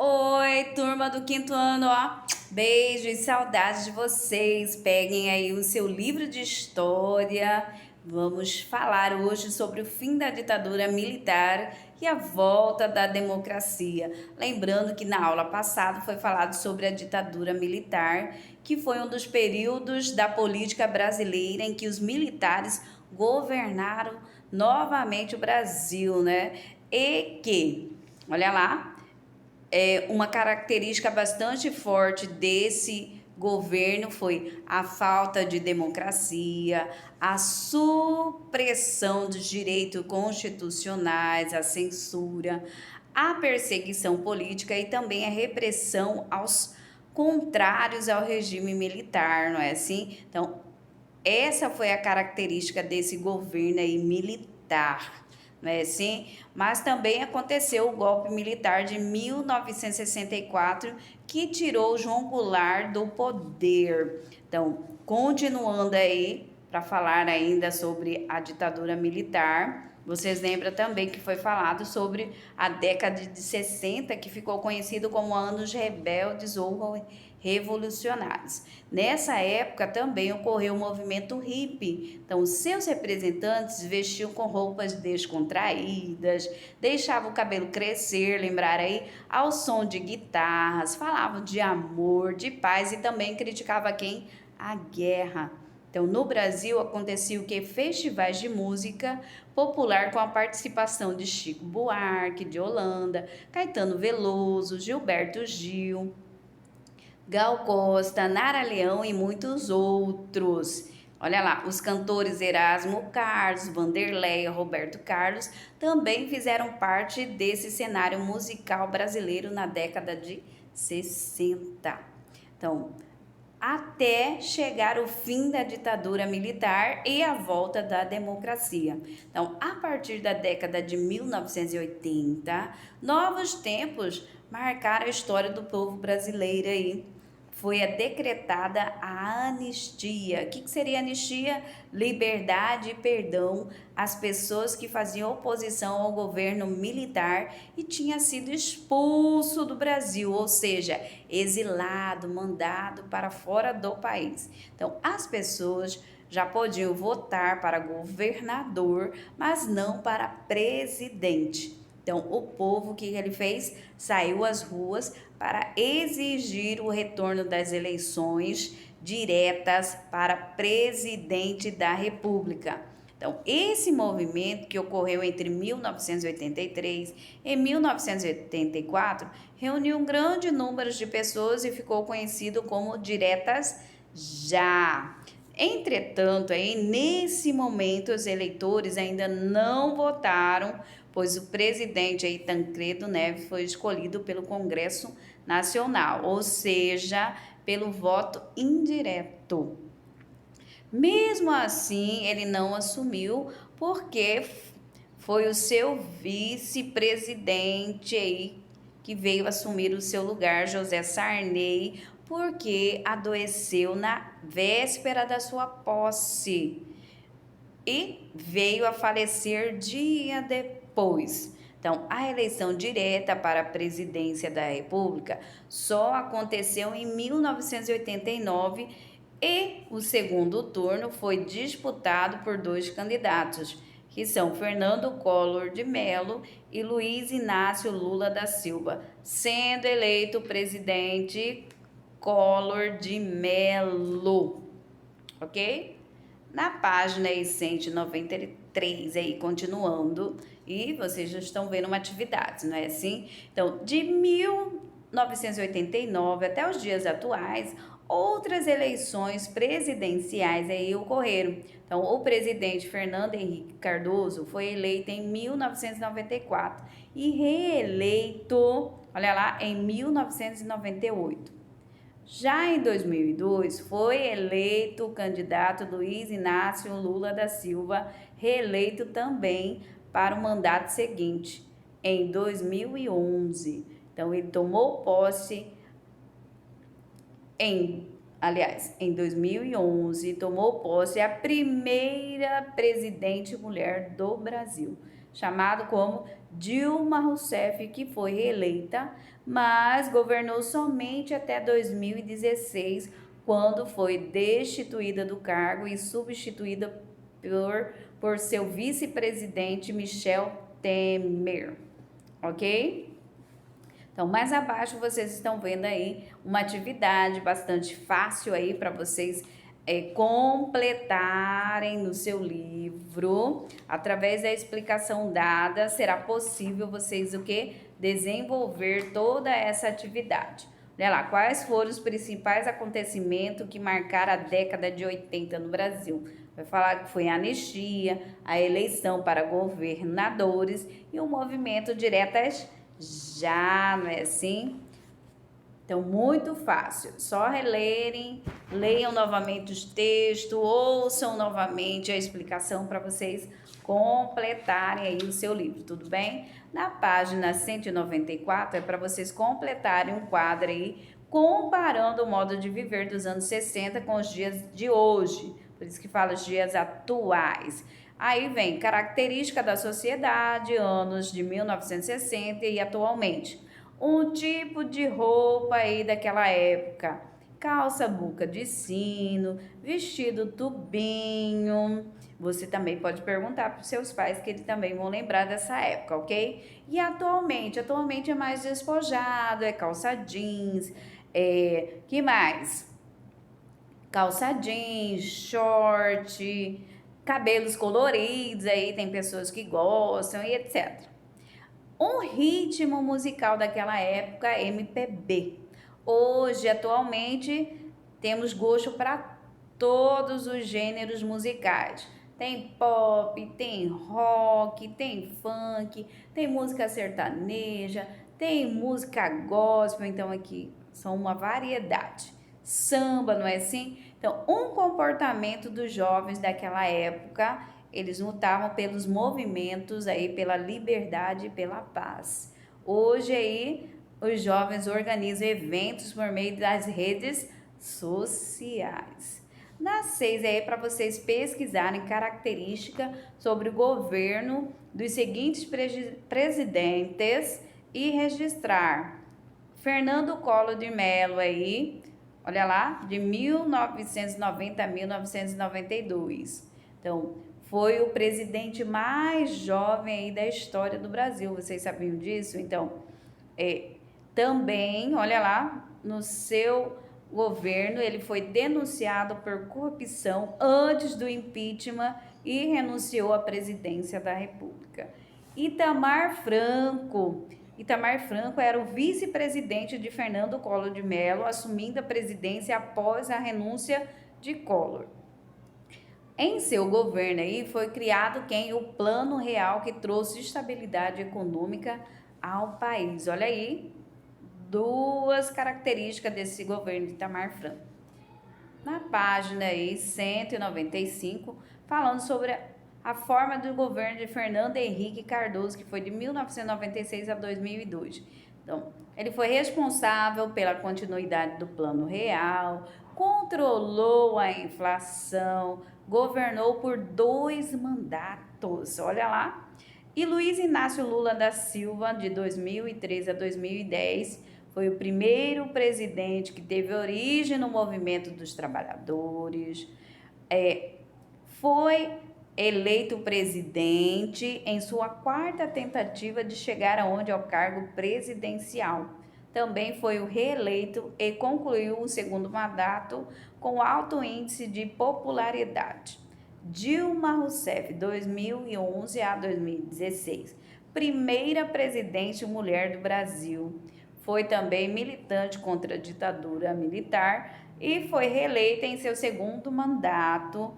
Oi, turma do quinto ano, ó. Beijo e saudades de vocês. Peguem aí o seu livro de história. Vamos falar hoje sobre o fim da ditadura militar e a volta da democracia. Lembrando que na aula passada foi falado sobre a ditadura militar, que foi um dos períodos da política brasileira em que os militares governaram novamente o Brasil, né? E que, olha lá, uma característica bastante forte desse governo foi a falta de democracia, a supressão dos direitos constitucionais, a censura, a perseguição política e também a repressão aos contrários ao regime militar, não é assim? Então, essa foi a característica desse governo aí militar, não é assim? Mas também aconteceu o golpe militar de 1964, que tirou João Goulart do poder. Então, continuando aí, para falar ainda sobre a ditadura militar, vocês lembram também que foi falado sobre a década de 60, que ficou conhecido como anos rebeldes ou revolucionários. Nessa época também ocorreu o movimento hippie. Então, seus representantes vestiam com roupas descontraídas, deixavam o cabelo crescer, lembrar aí, ao som de guitarras, falavam de amor, de paz e também criticava quem? A guerra. Então, no Brasil acontecia o que? Festivais de música popular com a participação de Chico Buarque, de Holanda, Caetano Veloso, Gilberto Gil, Gal Costa, Nara Leão e muitos outros. Olha lá, os cantores Erasmo Carlos, Vanderlei, Roberto Carlos também fizeram parte desse cenário musical brasileiro na década de 60. Então, até chegar o fim da ditadura militar e a volta da democracia. Então, a partir da década de 1980, novos tempos marcaram a história do povo brasileiro aí. Foi decretada a anistia. O que seria anistia? Liberdade e perdão às pessoas que faziam oposição ao governo militar e tinha sido expulso do Brasil, ou seja, exilado, mandado para fora do país. Então, as pessoas já podiam votar para governador, mas não para presidente. Então, o povo, o que ele fez? Saiu às ruas para exigir o retorno das eleições diretas para presidente da República. Então, esse movimento que ocorreu entre 1983 e 1984 reuniu um grande número de pessoas e ficou conhecido como Diretas Já. Entretanto, aí, nesse momento, os eleitores ainda não votaram, pois o presidente aí, Tancredo Neves foi escolhido pelo Congresso Nacional, ou seja, pelo voto indireto. Mesmo assim, ele não assumiu, porque foi o seu vice-presidente aí que veio assumir o seu lugar, José Sarney, porque adoeceu na véspera da sua posse e veio a falecer dia depois. Então, a eleição direta para a presidência da República só aconteceu em 1989 e o segundo turno foi disputado por dois candidatos, que são Fernando Collor de Mello e Luiz Inácio Lula da Silva, sendo eleito presidente Collor de Mello, ok? Na página aí 193 aí, continuando, e vocês já estão vendo uma atividade, não é assim? Então, de 1989 até os dias atuais, outras eleições presidenciais aí ocorreram. Então, o presidente Fernando Henrique Cardoso foi eleito em 1994 e reeleito, olha lá, em 1998. Já em 2002, foi eleito o candidato Luiz Inácio Lula da Silva, reeleito também para o mandato seguinte, em 2011. Então, ele tomou posse em 2011, tomou posse a primeira presidente mulher do Brasil, chamado como Dilma Rousseff, que foi reeleita, mas governou somente até 2016, quando foi destituída do cargo e substituída por seu vice-presidente Michel Temer, ok? Então, mais abaixo vocês estão vendo aí uma atividade bastante fácil aí para vocês completarem no seu livro. Através da explicação dada, será possível vocês o quê? Desenvolver toda essa atividade. Olha lá, quais foram os principais acontecimentos que marcaram a década de 80 no Brasil? Vai falar que foi a anistia, a eleição para governadores e o movimento Diretas Já, não é assim? Então, muito fácil. Só relerem, leiam novamente os textos, ouçam novamente a explicação para vocês completarem aí o seu livro, tudo bem? Na página 194 é para vocês completarem um quadro aí comparando o modo de viver dos anos 60 com os dias de hoje. Por isso que fala os dias atuais. Aí vem característica da sociedade, anos de 1960 e atualmente. Um tipo de roupa aí daquela época. Calça boca de sino, vestido tubinho. Você também pode perguntar para os seus pais que eles também vão lembrar dessa época, ok? E atualmente é mais despojado, é calça jeans, que mais? Calça jeans, short, cabelos coloridos, aí tem pessoas que gostam e etc. Um ritmo musical daquela época, MPB. Hoje, atualmente, temos gosto para todos os gêneros musicais. Tem pop, tem rock, tem funk, tem música sertaneja, tem música gospel, então aqui são uma variedade. Samba, não é assim? Então, um comportamento dos jovens daquela época, eles lutavam pelos movimentos aí, pela liberdade e pela paz. Hoje aí, os jovens organizam eventos por meio das redes sociais. Na 6 aí para vocês pesquisarem características sobre o governo dos seguintes presidentes e registrar. Fernando Collor de Mello aí, olha lá, de 1990 a 1992. Então, foi o presidente mais jovem aí da história do Brasil. Vocês sabiam disso? Então, também, olha lá, no seu governo, ele foi denunciado por corrupção antes do impeachment e renunciou à presidência da República. Itamar Franco era o vice-presidente de Fernando Collor de Mello, assumindo a presidência após a renúncia de Collor. Em seu governo aí foi criado o Plano Real, que trouxe estabilidade econômica ao país. Olha aí, duas características desse governo de Itamar Franco. Na página aí 195, falando sobre a forma do governo de Fernando Henrique Cardoso, que foi de 1996 a 2002. Então, ele foi responsável pela continuidade do Plano Real, controlou a inflação, governou por 2 mandatos, olha lá. E Luiz Inácio Lula da Silva, de 2013 a 2010, foi o primeiro presidente que teve origem no movimento dos trabalhadores, foi eleito presidente em sua 4ª tentativa de chegar ao cargo presidencial. Também foi reeleito e concluiu o 2º mandato com alto índice de popularidade. Dilma Rousseff, 2011 a 2016, primeira presidente mulher do Brasil. Foi também militante contra a ditadura militar e foi reeleita em seu 2º mandato.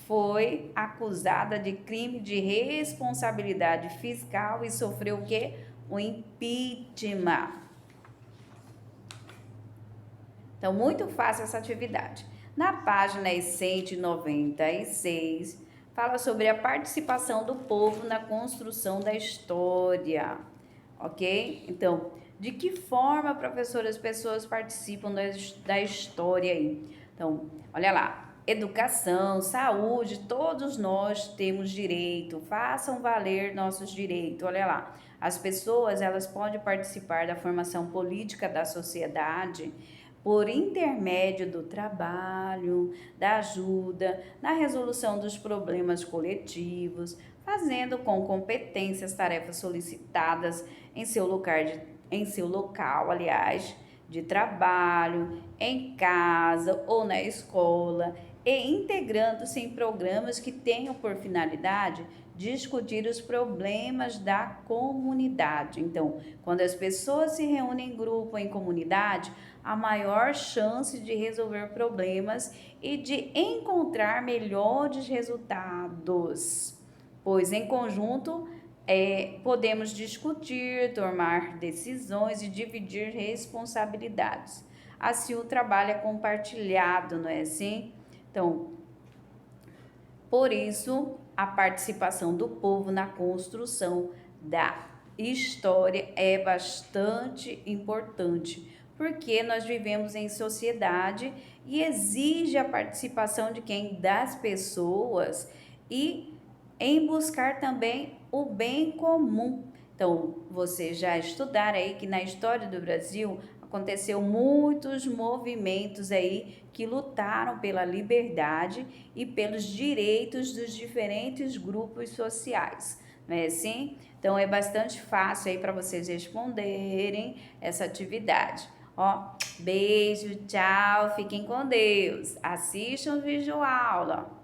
Foi acusada de crime de responsabilidade fiscal e sofreu o quê? O impeachment. Então, muito fácil essa atividade. Na página 196, fala sobre a participação do povo na construção da história, ok? Então, de que forma, professora, as pessoas participam da história aí? Então, olha lá. educação, saúde, todos nós temos direito. Façam valer nossos direitos. Olha lá, as pessoas elas podem participar da formação política da sociedade por intermédio do trabalho, da ajuda, na resolução dos problemas coletivos, fazendo com competência as tarefas solicitadas em seu local, aliás, de trabalho, em casa ou na escola, e integrando-se em programas que tenham por finalidade discutir os problemas da comunidade. Então, quando as pessoas se reúnem em grupo, em comunidade, há maior chance de resolver problemas e de encontrar melhores resultados, pois em conjunto podemos discutir, tomar decisões e dividir responsabilidades. Assim, o trabalho é compartilhado, não é assim? Então, por isso, a participação do povo na construção da história é bastante importante, porque nós vivemos em sociedade e exige a participação de quem? Das pessoas e em buscar também o bem comum. Então, vocês já estudaram aí que na história do Brasil aconteceu muitos movimentos aí que lutaram pela liberdade e pelos direitos dos diferentes grupos sociais, não é assim? Então é bastante fácil aí para vocês responderem essa atividade. Ó, beijo, tchau, fiquem com Deus. Assistam o vídeo aula.